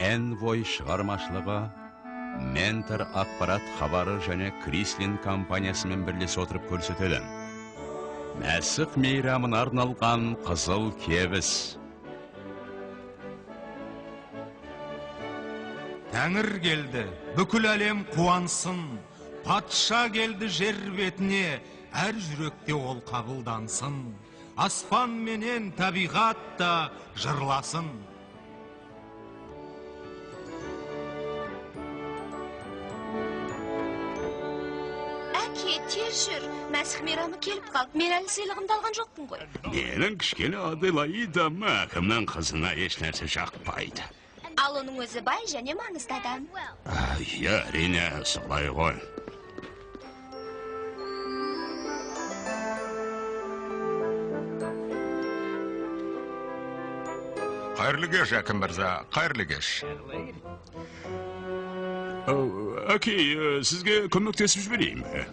Envoy шығармашылығы, Mentor ақпарат хабары және Крислин компаниясымен бірлесе отырып көрсетеді. Мәсіх мейрамына арналған қызыл кебіс. Тәңір келді, бүкіл әлем қуансын, патша келді жер бетіне, әр жүректе ол қабылдансын. Аспан менен табиғат та жырласын. Әке, тез жүр. Мәсіх мейрамы келіп қалды. Мен әлі сыйлығымды алған жоқпын ғой. Менің кішкене Аделаида әкімнің қызына еш нәрсе жақпайды. Ал оның өзі бай және маңызды адам. Иә, әрине, солай ғой. Қайырлы кеш, әкім мырза, қайырлы кеш. Әке, сізге көмектесіп жіберейін бе?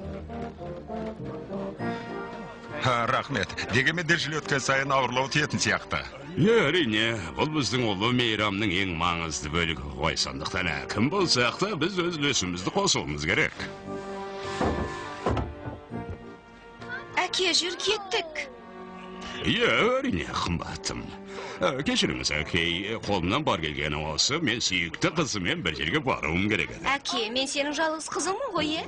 Рахмет, дегенмен жыл өткен сайын ауырлау тиетін сияқты. Әрине, бұл біздің ұлы мейрамның ең маңызды бөлігі ғой, сондықтан әкім болсақ та біз өз үлесімізді қосуымыз керек. Әке, жүр кеттік. Әрине, қымбаттым. Кешіріңіз, әке, қолымнан бар келгені осы, мен сүйікті қызымен бір жерге баруым керек еді. Әке, мен сенің жалғыз қызыңмын ғой,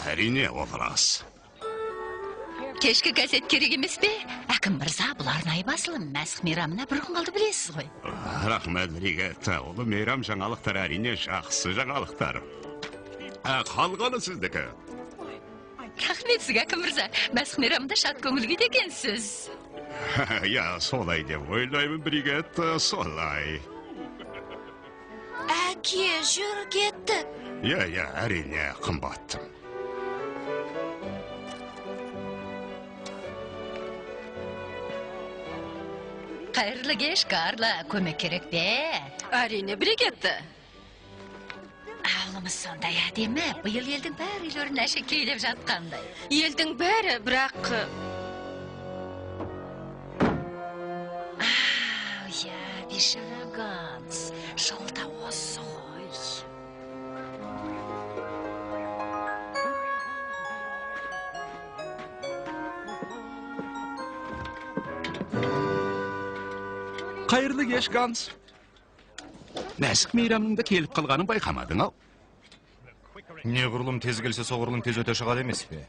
әрине, ол рас. Кешкі газет керек емес пе? Әкім мырза, бұл арнайы басылым. Мәсіх мейрамына бір күн қалды, білесіз ғой. Рахмет, Ригетта. Ұлы мейрам жаңалықтар әрине жақсы жаңалықтар. Қалғаны сіздікі. Рахмет сізге, әкім мырза. Мәсіх мейрамында шат көңіл күйде екенсіз. Солай деп ойлаймын, Ригетта, солай. Әке, жүр кеттік. Әрине, қымбаттым. Қайырлы кеш, Карла, көмек керек пе? Әрине, Бригетта. Ауылымыз сондай әдемі, биыл елдің бәрі үйлерін әшекейлеп жатқандай. Елдің бәрі, бірақ... Бишара Ганс, жолда осы ғой. Қайырлы кеш, Ганс. Мәсіх мейрамында келіп қалғанын байқамадың ау? Не құрылым тез келсе, соғырлым тез өте шығады емес пе?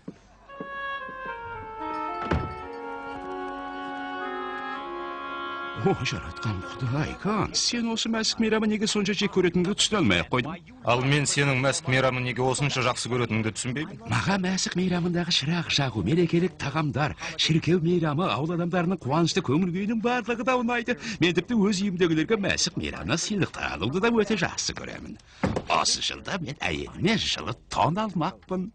Жаратқан Құдай, Ганс, сен осы мәсіх мейрамы неге сонша жек көретініңді түсіне алмай қойдың? Ал мен сенің мәсіх мейрамын неге осынша жақсы көретініңді түсінбеймін. Маға мәсіх мейрамындағы шырақ жағу, мерекелік тағамдар, шіркеу мейрамы, ауыл адамдарының қуанышты көңіл күйінің барлығы да ұнайды. Мен тіпті өз үйімдегілерге мәсіх мейрамына сыйлықтар алуды да өте жақсы көремін. Осы жылда мен әйеліме жылы тон алмақпын.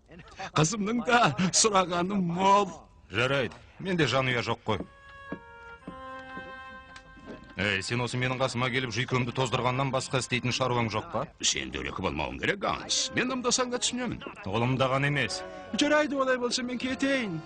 Қызымның да сұрағаны мол. Жарайды, менде жанұя жоқ қой. Сен осы менің қасыма келіп жүйкемді тоздырғаннан басқа істейтін шаруаң жоқ па? Сен дөрекі болмауың керек, Ганс. Мен ымдасаң да түсінемін. Олымдаған емес. Жарайды, олай болса мен кетейін.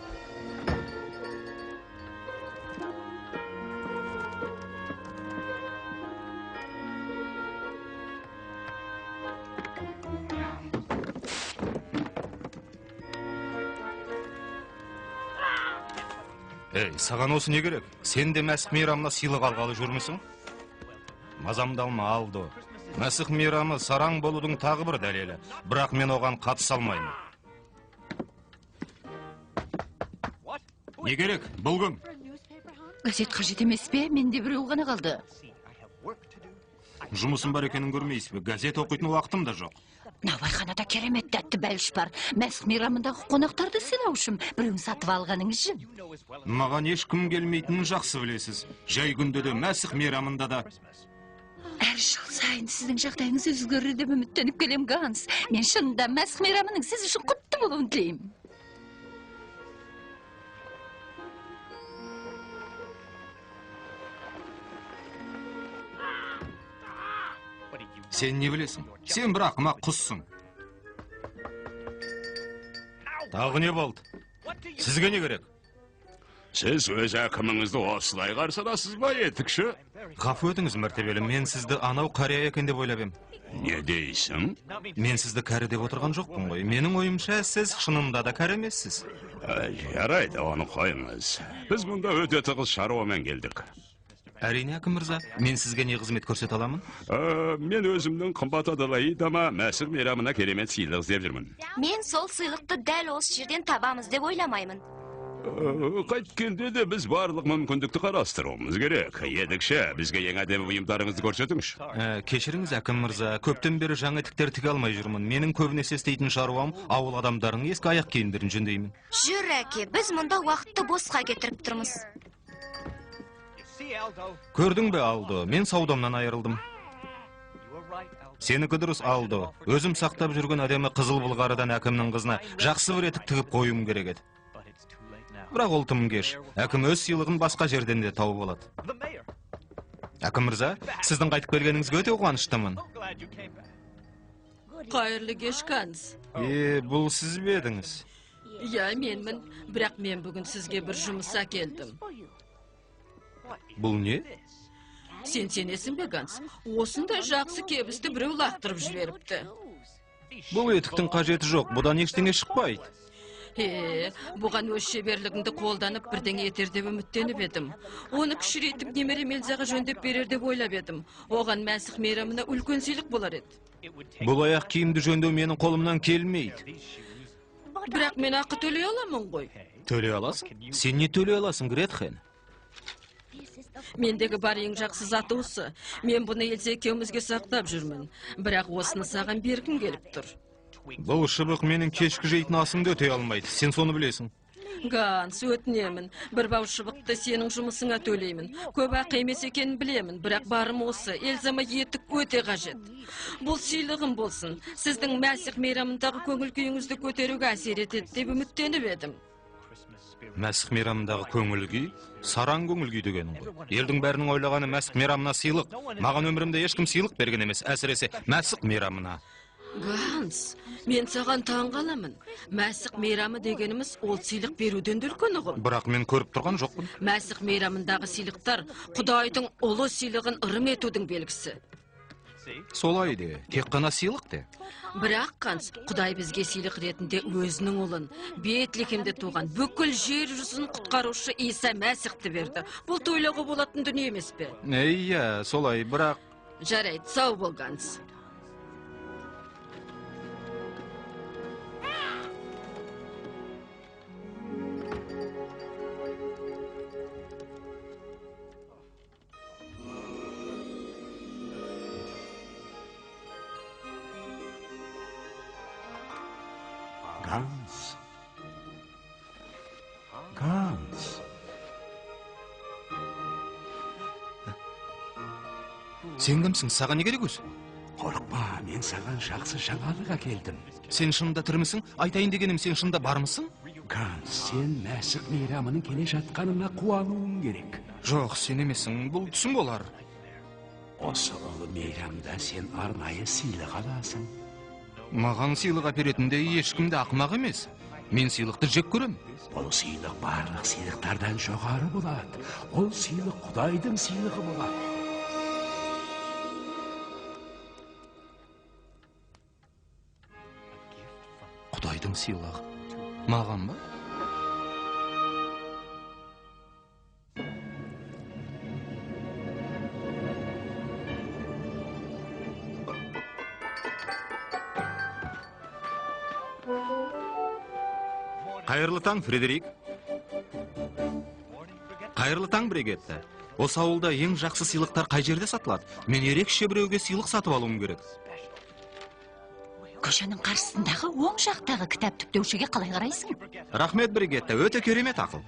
Саған осы не керек? Сен де мәсіх мейрамына сыйлық алғалы жүрмісің? Мазамдалма, Алдо. Мәсіх мейрамы сараң болудың тағы бір дәлелі, бірақ мен оған қатыса алмаймын. Не керек? Бұл кім? Газет қажет емес пе? Менде біреу ғана қалды. Жұмысым бар екенін көрмейсіз бе? Газет оқитын уақытым да жоқ. Наубайханада керемет тәтті бәліш бар. Мәсіх мейрамындағы қонақтарды сыйлау үшін біреуін сатып алғаныңыз жөн. Маған ешкім келмейтінін жақсы білесіз. Жай күнде де, мәсіх мейрамында да. Әр жыл сайын сіздің жағдайыңыз өзгереді деп үміттеніп келем, Ганс. Мен шынында мәсіх мейрамының сіз үшін құтты болуын тілеймін. Сен не білесің? Сен бір ақымақ құссың. Тағы не болды? Сізге не керек? Siz өз әкіміңізді осылай қарсы аласыз ба, етікші? Ғафу өтіңіз, мәртебелі, мен сізді анау қария екен деп ойлап ем. Не дейсің? Мен сізді кәрі деп отырған жоқпын ғой. Менің ойымша, сіз шынында да кәрі емессіз. Жарайды, оны қойыңыз. Біз мұнда өте тығыз шаруамен келдік. Әрине, әкім мырза, мен сізге не қызмет көрсете аламын? Мен өзімнің қымбат Аделаидама Мәсіх мейрамына керемет сыйлық іздеп жүрмін. Men сол сыйлықты дәл осы жерден табамыз деп ойламаймын. Қайткенде де біз барлық мүмкіндікті қарастыруымыз керек. Едікші, бізге ең әдемі бұйымдарыңызды көрсетіңізші. Кешіріңіз, әкім мырза, көптен бері жаңа етіктер тіге алмай жүрмін. Менің көбінесе істейтін шаруам ауыл адамдарының ескі аяқ киімдерін жөндеймін. Жүр, әке, біз мұнда уақытты босқа кетіріп тұрмыз. Көрдің бе, Алдо, мен саудамнан айырылдым. Сенікі дұрыс, Алдо. Өзім сақтап жүрген әдемі қызыл былғарыдан әкімнің қызына жақсы бір етік тігіп қоюым керек еді. Бірақ ол тым кеш. Әкім өз сыйлығын басқа жерден де тауып алады. Әкім мырза, сіздің қайтып келгеніңізге өте қуаныштымын. Қайырлы кеш, Ганс. Бұл сіз бе едіңіз? Иә, менмін, бірақ мен бүгін сізге бір жұмыса келдім. Бұл не? Сен сенесің бе, Ганс? Осындай жақсы кебісті біреу лақтырып жіберіпті. Бұл етіктің қажеті жоқ, бұдан ештеңе шықпайды. Бұған өз шеберлігіңді қолданып бірдеңе етер деп үміттеніп едім. Оны кішірейтіп немере Мелзаға жөндеп берер деп ойлап едім. Оған Мәсіх мейрамына үлкен сыйлық болар еді. Бұл аяқ киімді жөндеу менің қолымнан келмейді. Бірақ мен ақы төлей аламын ғой. Төлей аласың? Сен не төлей аласың, Гретхен? Мендегі бар ең жақсы заты осы. Мен бұны Эльза екеумізге сақтап жүрмін. Бірақ осыны саған бергім келіп тұр. Бұл шыбық менің кешкі жейтін асымды өтей алмайды. Сен соны білесің. Ганс, өтінемін. Бір бау шыбықты сенің жұмысыңа төлеймін. Көп ақы емес екенін білемін, бірақ барым осы. Эльзама етік өте қажет. Бұл сыйлығым болсын. Сіздің Мәсіх мейрамындағы көңіл күйіңізді көтеруге әсер етеді деп үміттеніп едім. Мәсіх мейрамындағы көңіл күй? Сараң көңіл күй дегенің ғой. Елдің бәрінің ойлағаны Мәсіх мейрамына сыйлық. Маған өмірімде ешкім сыйлық берген емес, әсіресе Мәсіх мейрамына. Ганс, мен саған таң қаламын. Мәсіх мейрамы дегеніміз ол сыйлық беруден де үлкен ұғым. Бірақ мен көріп тұрған жоқпын. Мәсіх мейрамындағы сыйлықтар Құдайдың ұлы сыйлығын ырым етудің белгісі. Солай де, тек қана сыйлық де. Бірақ, Ганс, Құдай бізге сыйлық ретінде өзінің ұлын, Бетлехемде туған бүкіл жер жүзін құтқарушы Иса Мәсіхті берді. Бұл тойлауға болатын дүние емес пе? Иә, солай, бірақ... Жарайды, сау бол, Ганс. Ганс. Сен кімсің, саған не керек өзі? Қорықпа, мен саған жақсы жаңалық әкелдім. Сен шынында тірімісің? Айтайын дегенім, сен шынында бармысың? Ганс, сен Мәсіх мейрамының келе жатқанына қуануың керек. Жоқ, сен емесің, бұл түсім болар. Осы ұлы мейрамда сен арнайы сыйлық аласың. Маған сыйлық әперетінде ешкімді ақымақ емес. Мен сыйлықты жек көрем. Бұл сыйлық барлық сыйлықтардан жоғары болады. Ол сыйлық Құдайдың сыйлығы болады. Құдайдың сыйлығы. Маған ба? Қайырлы таң, Фредерик. Қайырлы таң, Бригетта. Осы ауылда ең жақсы сыйлықтар қай жерде сатылады? Мен ерекше біреуге сыйлық сатып алуым керек. Көшенің қарсысындағы оң жақтағы кітап түптеушіге қалай қарайсың? Рахмет, Бригетта, өте керемет ақыл.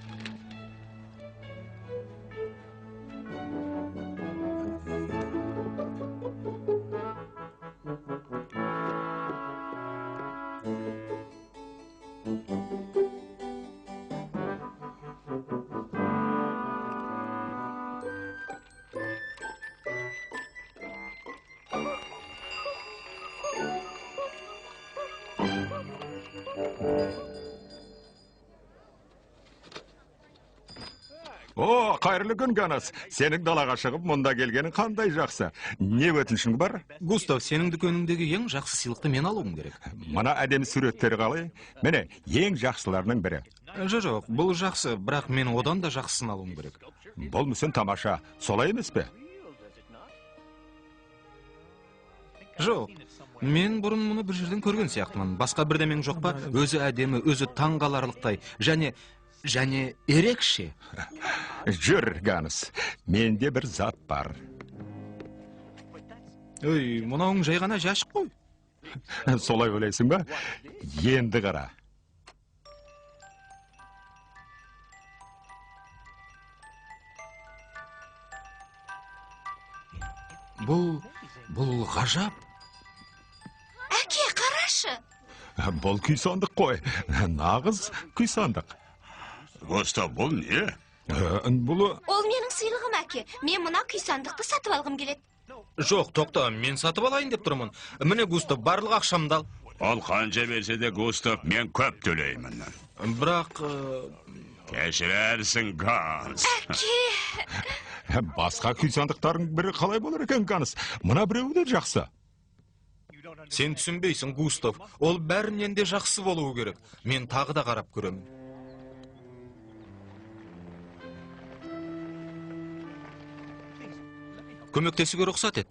О, қайырлы күн, Ганас. Сенің далаға шығып, мұнда келгенің қандай жақсы. Не өтінішің бар? Густав, сенің дүкеніңдегі ең жақсы сыйлықты мен алуым керек. Мына әдемі суреттері қалай? Міне, ең жақсыларының бірі. Жоқ, бұл жақсы, бірақ мен одан да жақсысын алуым керек. Бұл мүсін тамаша, солай емес пе? Жоқ, мен бұрын мұны бір жерден көрген сияқтымын. Басқа бірдемең жоқ па? Өзі әдемі, өзі таңғаларлықтай, және ерекше. Жүр, Ганас, менде бір зат бар. Өй, мұнауың жай ғана жәшік қой. Солай ойлайсың ба? Енді қара. Бұл ғажап. Әке, қарашы. Бұл күйсандық қой. Нағыз күйсандық. Густав, бұл не? Бұл... Ол менің сыйлығым, әке. Мен мына күйсандықты сатып алғым келеді. Жоқ, тоқта, мен сатып алайын деп тұрмын. Міне, Густав, барлық ақшамды ал. Ол қанша берсе де, Густав, мен көп төлеймін. Бірақ... Кешірерсің, Ганс. Әке! Басқа күйсандықтардың бірі қалай болар екен, Ганс? Мына біреуі де жақсы. Сен түсінбейсің, Густав. Ол бәрінен де жақсы болуы керек. Мен тағы да қарап көремін. Көмектесуге рұқсат ет.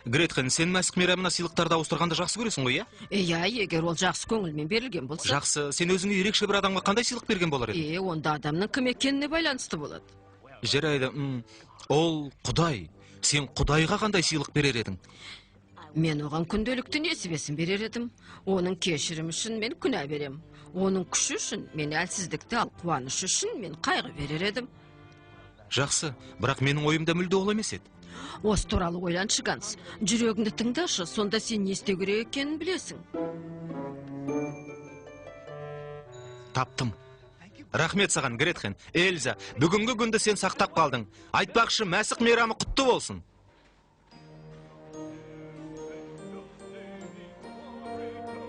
Гретхен, сен мәсік мейрамына сыйлықтарды ауыстырғанды жақсы көресің ғой, иә? Иә, егер ол жақсы көңілмен берілген болса. Жақсы, сен өзіңе ерекше бір адамға қандай сыйлық берген болар едің? Онда адамның кім екеніне байланысты болады. Жарайды, ол Құдай. Сен Құдайға қандай сыйлық берер едің? Мен оған күнделікті несібесін берер едім. Оның кешірім үшін мен күнә берем. Оның күші үшін мен әлсіздікті, ал қуаныш үшін мен қайғы берер едім. Жақсы, бірақ менің ойымда мүлде ол емес еді. Осы туралы ойланшы, Ганс. Жүрегіңді тыңдашы, сонда сен не істеу керек екенін білесің. Таптым. Рахмет саған, Гретхен. Эльза, бүгінгі күнді сен сақтап қалдың. Айтпақшы, мәсік мейрамы құтты болсын.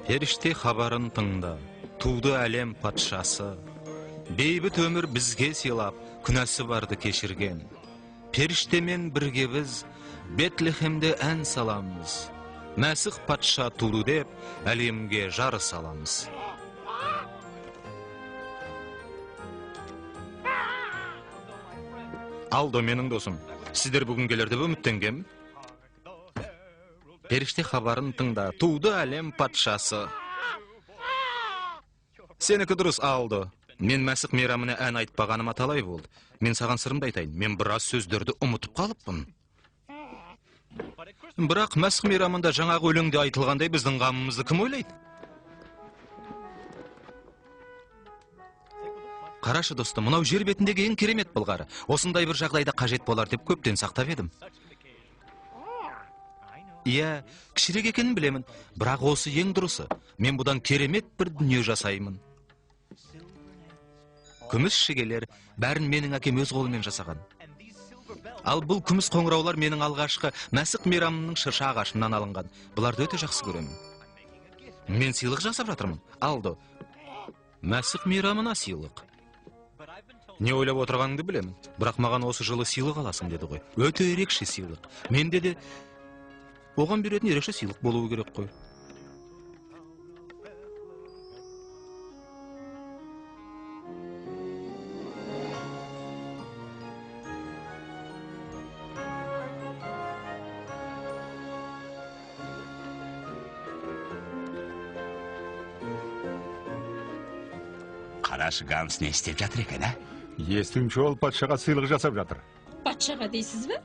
Періште хабарын тыңда. Туды әлем патшасы. Бейбіт өмір бізге сыйлап, күнәсі барды кешірген. Періштемен бірге біз Бетлехемде ән саламыз. Мәсіх патша туды деп, әлемге жар саламыз. Алдо, менің досым, сіздер бүгін келер деп үміттенгем? Періште хабарын тыңда, туды әлем патшасы. Сенікі дұрыс, Алдо. Мен мәсік мейрамына ән айтпағаныма талай болды. Мен саған сырымды айтайын, мен біраз сөздерді ұмытып қалыппын. Бірақ мәсік мейрамында жаңағы өлеңде айтылғандай біздің қамымызды кім ойлайды? Қарашы достым, мынау жер бетіндегі ең керемет былғары. Осындай бір жағдайда қажет болар деп көптен сақтап едім. Иә, кішірек екенін білемін, бірақ осы ең дұрысы. Мен бұдан керемет бір дүние жасаймын. Күміс шегелер бәрін менің әкем өз қолымен жасаған. Ал бұл күміс қоңыраулар менің алғашқы мәсік мейрамының шырша ағашынан алынған. Бұларды өте жақсы көремін. Мен сыйлық жасап жатырмын. Алдо, мәсік мейрамына сыйлық. Не ойлап отырғаныңды білемін. Бірақ маған осы жылы сыйлық аласың деді ғой. Өте ерекше сыйлық. Менде де оған беретін ерекше сыйлық болуы керек қой. Қарашы, Ганс не істеп жатыр екен, ә? Естуімше ол патшаға сыйлық жасап жатыр. Патшаға дейсіз бе?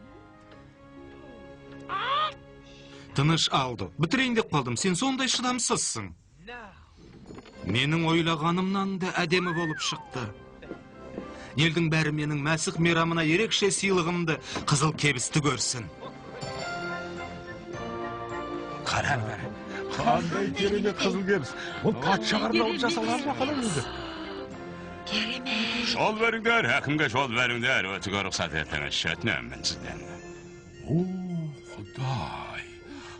Тыныш, Алдо. Бітірейін деп қалдым. Сен сондай шыдамсызсың. Менің ойлағанымнан да әдемі болып шықты. Елдің бәрі менің мәсіх мейрамына ерекше сыйлығымды, қызыл кебісті көрсін. Қара. Қандай керемет қызыл кебіс. Бұл патшаға арналып жасалған ба қалай өзі? Жол беріңдер, әкімге жол беріңдер. Өтіге рұқсат етіңіз, өтінемін сізден. О, Құдай.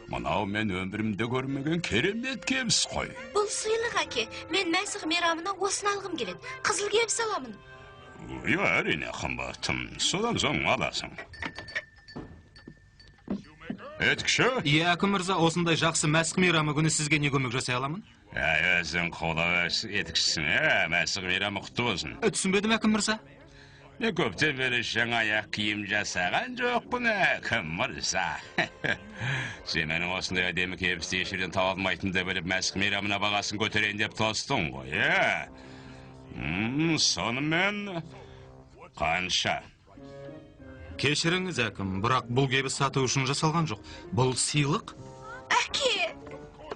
Мынау мен өмірімде көрмеген керемет кебіс қой. Бұл сыйлық әке. Мен мәсіх мейрамына осын алғым келеді. Қызыл кебіс аламын. Әрине қымбаттым. Содан соң аласың. Еткіші? Иә, әкім мырза, осындай жақсы мәсіх мейрамы күні сізге не көмек жасай аламын? Өзің қола еткішісің, мәсіх мейрамы құтты болсын. Түсінбедім, әкім мырза. Мен көптен бері жаңа аяқ киім жасаған жоқпын, әкім мырза. Сен менің осындай әдемі кебісті ешерден таба алмайтынды біліп, мәсіх мейрамына бағасын көтерейін деп тостың ғой, сонымен қанша? Кешіріңіз, әкім, бірақ бұл кебіс сату үшін жасалған жоқ. Бұл сыйлық? Әке!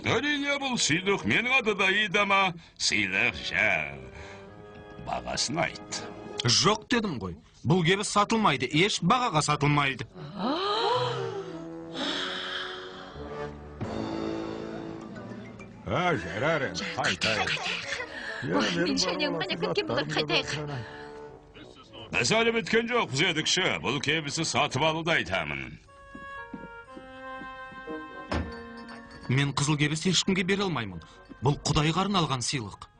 Әрине бұл сыйлық, менің аты да Идама. Сыйлық бағасын айт. Жоқ дедім ғой. Бұл кебіс сатылмайды, еш бағаға сатылмайды. Жарар, қайтайық. Мен шәнең міне күткен бұлар қайтайық. Біз әлі біткен жоқ, біз едікші. Бұл кебісі сатып алуды айтамын. Мен қызыл кебіс ешкімге бере алмаймын. Бұл Құдайға арналған сыйлық.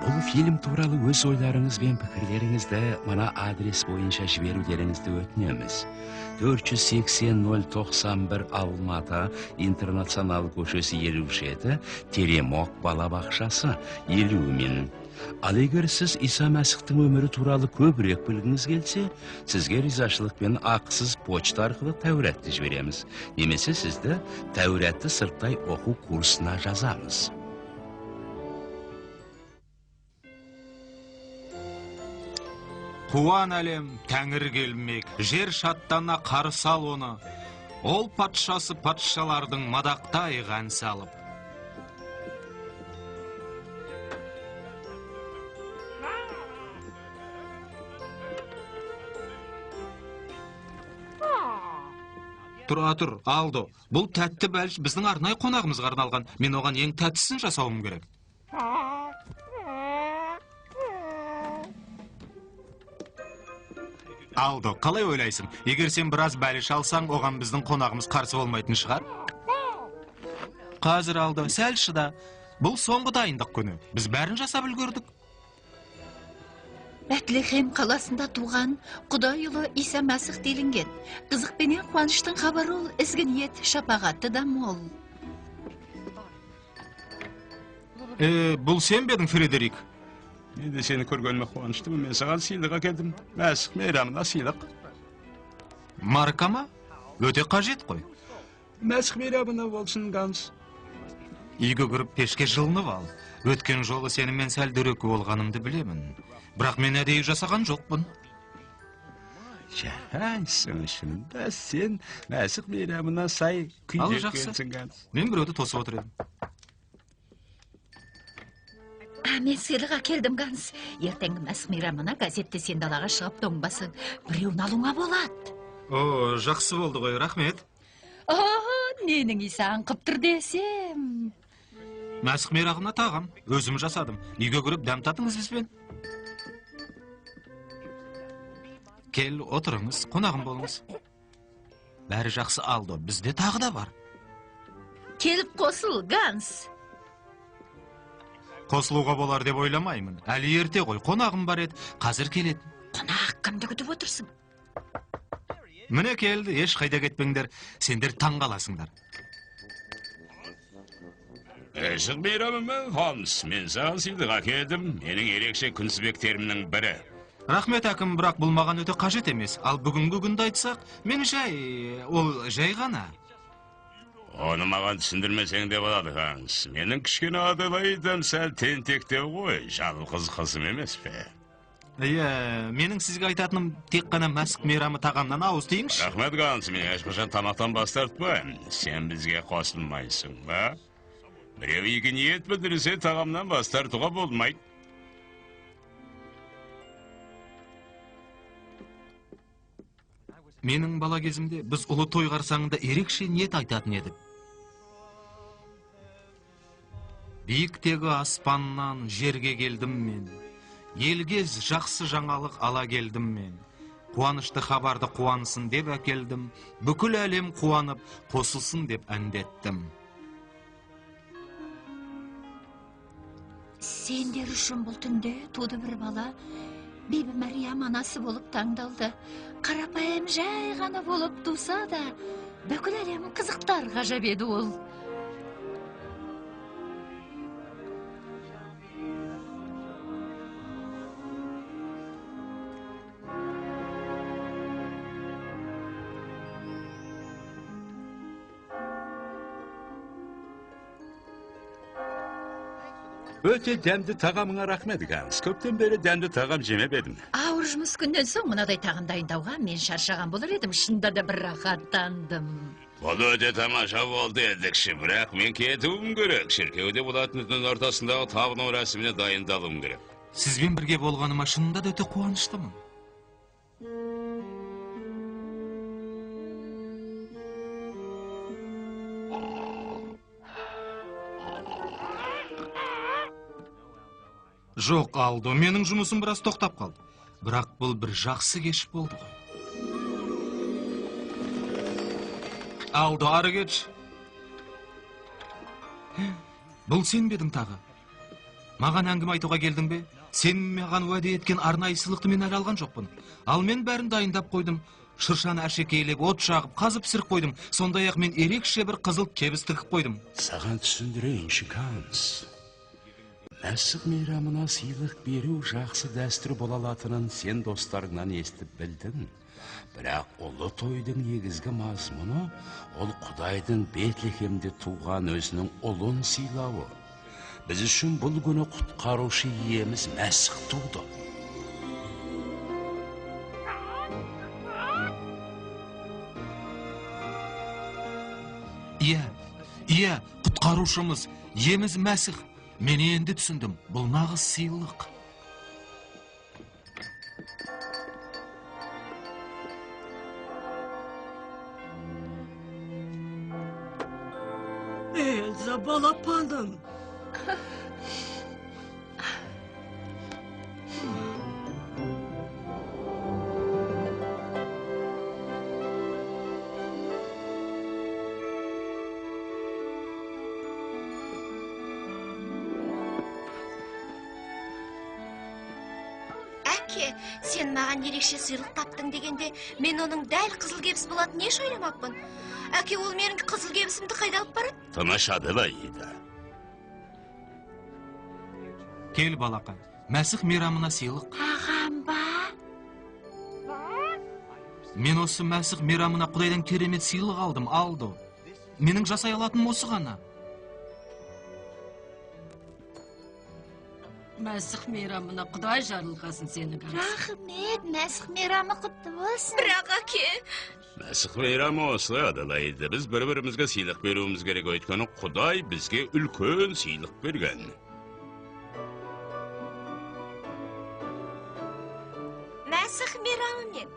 Бұл фильм туралы өз ойларыңыз бен пікірлеріңізді мына адрес бойынша жіберулеріңізді өтінеміз. 480-091 Алматы, Интернационал көшесі 57, Теремок балабақшасы 50.000. Ал егер сіз Иса Мәсіхтің өмірі туралы көбірек білгіңіз келсе, сізге ризашылықпен ақысыз почта арқылы Тәуратты жібереміз. Немесе сізді Тәуратты сырттай оқу курсына жазамыз. Қуан әлем тәңір келмек, жер шаттана қарсы ал оны. Ол патшасы патшалардың мадақтай ән салып. Тұр, Алдо. Бұл тәтті бәліш біздің арнай қонағымызға арналған. Мен оған ең тәттісін жасауым керек. Алдо, қалай ойлайсың? Егер сен біраз бәліш алсаң, оған біздің қонағымыз қарсы болмайтын шығар? Қазір Алдо, сәл шыда. Бұл соңғы дайындық күні. Біз бәрін жасап үлгердік. Бәтлехем қаласында туған Құдай ұлы Иса Мәсіх делінген. Қызықпенен қуаныштың хабары ол ізгі ниет, шапағаты да мол. Бұл сен бедің, Фредерик? Мен де сені көргеніме қуаныштымын. Мен саған сыйлық әкелдім. Мәсіх мейрамына сыйлық. Марка ма? Өте қажет қой. Мәсіх мейрамына болсын, Ганс. Үйге кіріп пешке жылынып ал. Өткен жолы сенімен сәл дөрекі болғанымды білемін. Бірақ мен әдейі жасаған жоқпын. Жарайсың шынында сен Мәсіх мейрамына сай күйде келсің, Ганс. Мен біреуді тосып отыр едім. Мен сыйлыға келдім, Ганс. Ертеңгі Мәсіх мейрамына газетте сен далаға шығып тоңбасың. Біреуін алуыңа болады. Жақсы болды ғой, рахмет. Ненің Исаң қыптыр десем. Мәсіх мейрамына тағам, өзім жасадым. Үйге кіріп дәм татыңыз бізбен. Кел, отырыңыз, қонағым болыңыз. Бәрі жақсы, Алдо, бізде тағы да бар. Келіп қосыл, Ганс. Қосылуға болар деп ойламаймын. Әлі ерте ғой, қонағым бар еді, қазір келеді. Қонақ кімді күтіп отырсың? Міне келді, еш қайда кетпеңдер, сендер таң қаласыңдар. Мәсіх мейрамымен Холмс, мен саған сыйлық әкелдім. Менің ерекше күнтізбектерімнің бірі. Рахмет, әкім, бірақ бұл маған өте қажет емес. Ал бүгінгі күнді айтсақ, мен ол жай ғана. Оны маған түсіндірмесең де болады, Ханс. Менің кішкене Аделаидам сәл тентектеу ғой, жалғыз қызым емес пе? Менің сізге айтатыным тек қана Мәсіх мейрамы тағамнан ауыз тиіңізші. Рахмет, Ганс, мен ешқашан тамақтан бас тартпаймын. Сен бізге қосылмайсың, ба? Біреу игі ниет білдірсе, тағамнан бас тартуға болмайды. Менің бала кезімде біз ұлы той қарсаңында ерекше ниет айтатын едік. Биіктегі аспаннан жерге келдім мен. Елге жақсы жаңалық ала келдім мен. Қуанышты хабарды қуанысын деп әкелдім. Бүкіл әлем қуанып, қосылсын деп әндеттім. Сендер үшін бұл түнде туды бір бала, Бибі Мәриям анасы болып таңдалды. Қарапайым жай ғана болып туса да, бүкіл әлем қызықтар ғажап еді ол. Өте дәмді тағамыңа рахмет, Ганс. Көптен бері дәмді тағам жемеп едім. Ауыр жұмыс күннен соң мынадай тағам дайындауға мен шаршаған болар едім. Шында да бір рахаттандым. Бұл өте тамаша болды едікші, бірақ мен кетуім керек. Шіркеуде болатын түн ортасындағы табыну рәсіміне дайындалуым керек. Сізбен бірге болғаныма шынында да өте қуаныштымын. Жоқ, Алдо, менің жұмысым біраз тоқтап қалды. Бірақ бұл бір жақсы кеш болды ғой. Алдо, ары кетші. Бұл сен бедің тағы? Маған әңгіме айтуға келдің бе? Сен маған уәде еткен арнайы сыйлықты мен әлі алған жоқпын. Ал мен бәрін дайындап қойдым. Шыршаны әшекейлеп, от жағып, қазып пісіріп қойдым. Сондай-ақ мен ерекше бір қызыл кебіс тігіп қойдым. Саған түсіндірейінші, Ганс. Мәсіх мейрамына сыйлық беру жақсы дәстүр бола алатынын сен достарыңнан естіп білдің. Бірақ ұлы тойдың негізгі мазмұны ол Құдайдың Бетлехемде туған өзінің ұлын сыйлауы. Біз үшін бұл күні құтқарушы иеміз Мәсіх туды. Иә, құтқарушымыз, иеміз Мәсіх. Мен енді түсіндім, бұл нағыз сыйлық. Эльза, балапаным. Сен маған ерекше сыйлық таптың дегенде, мен оның дәл қызыл кебіс болатын еш ойламаппын. Әке, ол менің қызыл кебісімді қайда алып барады? Тамашады ба еді. Кел, балақай, Мәсіх мейрамына сыйлық. Ағам ба? Мен осы Мәсіх мейрамына Құдайдан керемет сыйлық алдым, Алдо. Менің жасай алатыным осы ғана. Мәсіх мейрамына Құдай жарылғасын сені, Ганс. Рахмет, Мәсіх мейрамы құтты болсын. Бірақ, әке, Мәсіх мейрамы осылай Адалайды. Біз бір-бірімізге сыйлық беруіміз керек, өйткені Құдай бізге үлкен сыйлық берген. Мәсіх мейрамы мен.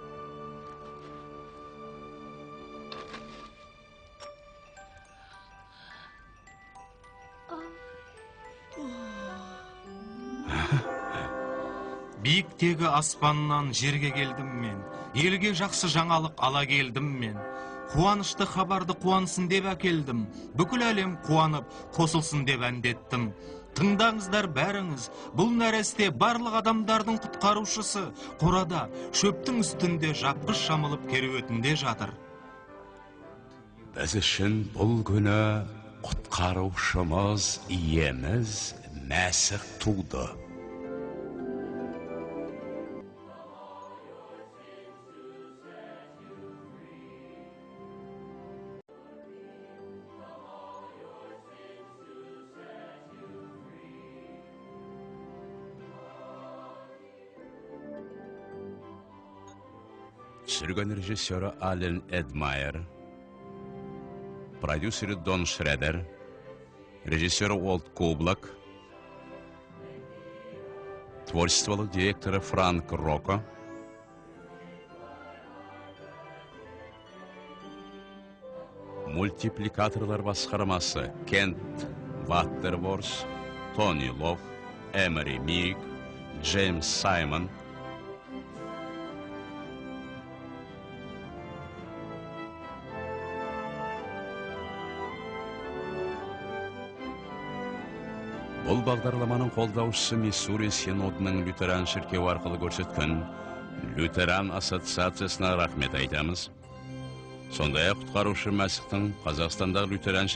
Биіктегі аспаннан жерге келдім мен. Елге жақсы жаңалық ала келдім мен. Қуанышты хабарды қуанысын деп әкелдім. Бүкіл әлем қуанып, қосылсын деп әндеттім. Тыңдаңыздар бәріңіз, бұл нәресте барлық адамдардың құтқарушысы. Қорада, шөптің үстінде жапқыш шамылып керуетінде жатыр. Біз үшін бұл күні құтқарушымыз, иеміз Мәсіх туды. Түсірген режиссері Ален Эдмайер, продюсері Дон Шредер, режиссері Уолт Кублак, творчестволық директоры Франк Роко, мультипликаторлар басқармасы Кент Ваттерворс, Тони Лов, Эмери Мирик, Джеймс Саймон. Бұл бағдарламаның қолдаушысы Миссури Синодының лютеран шіркеу арқылы көрсеткен лютеран ассоциациясына рахмет айтамыз. Сондай-ақ құтқарушы Мәсіхтің Қазақстандағы лютеран